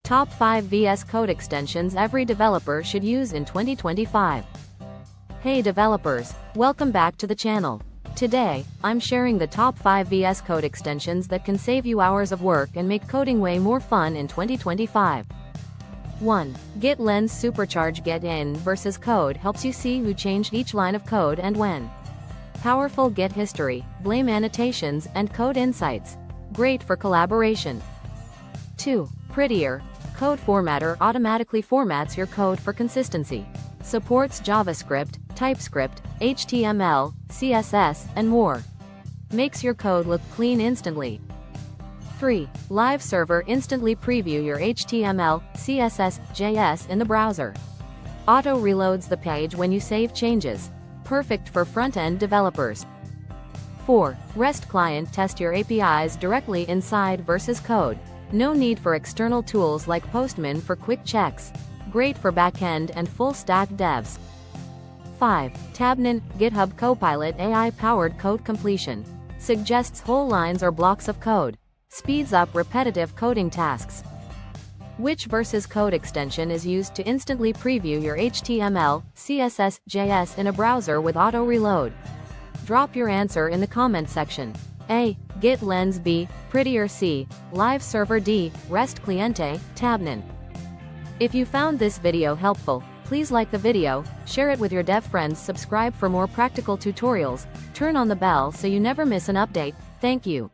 Top 5 VS Code extensions every developer should use in 2025. Hey developers, welcome back to the channel. Today, I'm sharing the top 5 VS Code extensions that can save you hours of work and make coding way more fun in 2025. 1. GitLens Supercharge Get in versus code helps you see who changed each line of code and when. Powerful Git history, blame annotations, and code insights. Great for collaboration. 2. Prettier. Code Formatter automatically formats your code for consistency. Supports JavaScript, TypeScript, HTML, CSS, and more. Makes your code look clean instantly. 3. Liveserver instantly preview your HTML, CSS, JS in the browser. Auto reloads the page when you save changes. Perfect for front-end developers. 4. REST client test your APIs directly inside versus code. No need for external tools like Postman for quick checks. Great for backend and full-stack devs. 5. Tabnine GitHub Copilot AI-powered code completion. Suggests whole lines or blocks of code. Speeds up repetitive coding tasks. Which versus code extension is used to instantly preview your HTML, CSS, JS in a browser with auto reload? Drop your answer in the comment section. A. GitLens. B. Prettier. C. Liveserver. D. REST Cliente, Tabnine. If you found this video helpful, please like the video, share it with your dev friends, subscribe for more practical tutorials, turn on the bell so you never miss an update. Thank you.